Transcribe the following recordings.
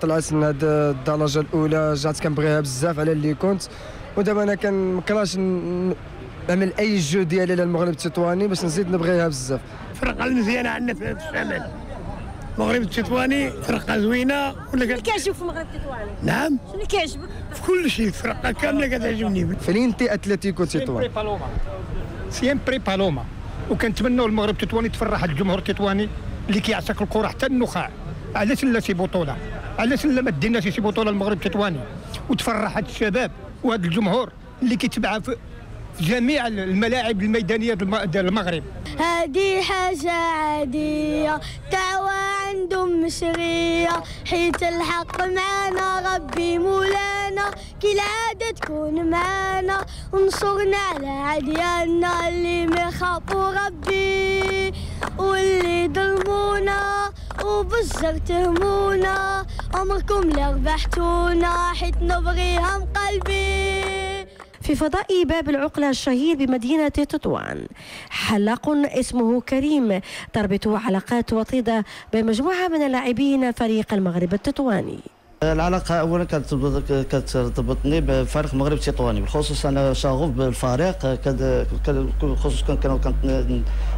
طلعت من هاد الدرجه الاولى جات كنبغيها بزاف على اللي كنت، ودابا انا كنكراش نعمل اي جو ديالي للمغرب التطواني باش نزيد نبغيها بزاف. الفرقه المزيانه عندنا في الشمال المغرب التطواني، فرقه زوينه. ولا شنو كيعجبك في المغرب التطواني؟ نعم، شنو كيعجبك؟ في كل شيء، الفرقه كامله كتعجبني. فلينتي اتلتيكو تطوان سيمبري بالوما، وكنتمنوا المغرب التطواني تفرح الجمهور التطواني اللي كيعشق الكره حتى النخاع. علاش لا شي بطوله؟ علاش لا ما ديناش شي بطوله المغرب التطواني وتفرح هاد الشباب وهاد الجمهور اللي كيتبع في جميع الملاعب الميدانيه ديال المغرب. هذه حاجه عاديه دعوه عندهم مشريه، حيت الحق معانا ربي مولانا، كي العاده تكون معانا ونصرنا على عديالنا اللي ما يخافوا ربي واللي ظلمونا وبالزر تهمونا، عمركم لا ربحتونا حيت نبغيها من قلبي. في فضاء باب العقلة الشهير بمدينة تطوان حلاق اسمه كريم تربطه علاقات وطيدة بمجموعة من اللاعبين فريق المغرب التطواني. العلاقه اولا كتربطني بفريق المغرب التطواني، بالخصوص انا شغوف بالفريق، خصوصا كنت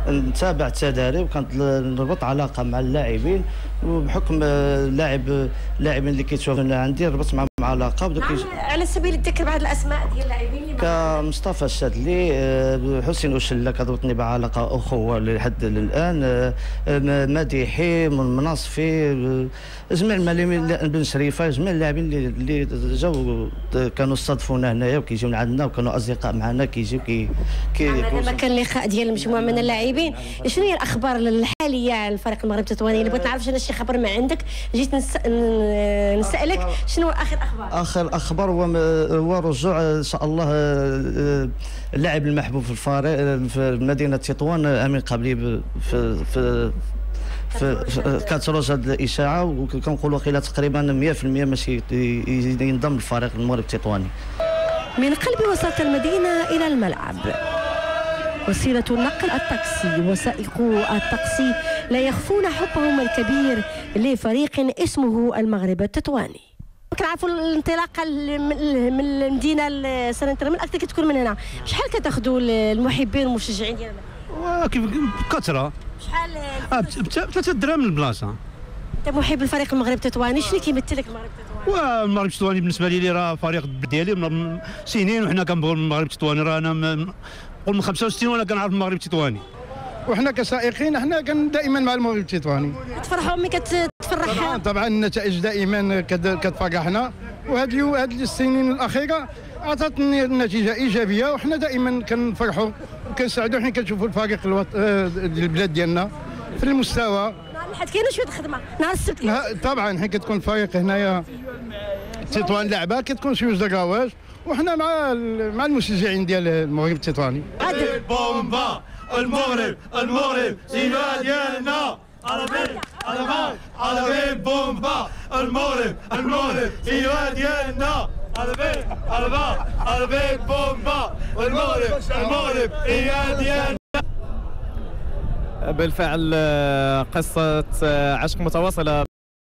نتابع التدريب وكنت نربط علاقه مع اللاعبين، وبحكم اللاعبين اللي كيتشوفوا عندي ربطت معهم علاقه. على سبيل الذكر بعض الاسماء ديال اللاعبين كمصطفى الشادلي، حسين وشله كتربطني بعلاقه اخوه لحد الان، مديحي منصفي، جميع الملاعبين بن شريفه، جميع اللاعبين اللي جاوا كانوا استضفونا هنايا وكيجيو عندنا وكانوا اصدقاء معنا كيجيو لما كان لقاء ديال مجموعه من اللاعبين. شنو هي الاخبار الحاليه على الفريق المغرب التطواني؟ اللي بغيت نعرف شنو شي خبر ما عندك، جيت نسالك شنو اخر اخبار. اخر اخبار هو رجوع ان شاء الله اللاعب المحبوب في الفريق في مدينه تطوان، امين قبلي في كتروج هذه الاشاعه، وكنقولوا قيله تقريبا 100% ماشي ينضم للفريق المغرب التطواني. من قلب وسط المدينه الى الملعب، وسيله النقل التاكسي، وسائقو التاكسي لا يخفون حبهم الكبير لفريق اسمه المغرب التطواني. كنعرفوا الانطلاقه من المدينه لسنتر من اكثر كتكون من هنا، شحال كتاخذوا المحبين والمشجعين ديالنا؟ كيف بكثره. شحال؟ ب 3 دراهم من البلاصه. انت محب الفريق المغرب التطواني، شنو كيمثل لك المغرب التطواني؟ والمغرب التطواني بالنسبه لي راه فريق ديالي من سنين، وحنا كنبغيو المغرب التطواني. راه انا نقول من 65 وانا كنعرف المغرب التطواني، وحنا كسائقين احنا دائما مع المغرب التطواني. كتفرحوا ملي كتفرح؟ طبعا النتائج دائما كتفرحنا، وهذه السنين الاخيره اعطتني نتيجه ايجابيه، وحنا دائما كنفرحوا وكنسعدوا حين كنشوفوا الفريق البلاد ديالنا في المستوى. حيت كاينه شويه الخدمه نهار السبت. طبعا حين كتكون الفريق هنايا تطوان لعبه كتكون شويه دراواج، وحنا مع المشجعين ديال المغرب التطواني. بومبا المغرب سيما ديالنا عربي بومبا المغرب سيما ديالنا عربي بومبا المغرب هي ديالنا. بالفعل قصة عشق متواصلة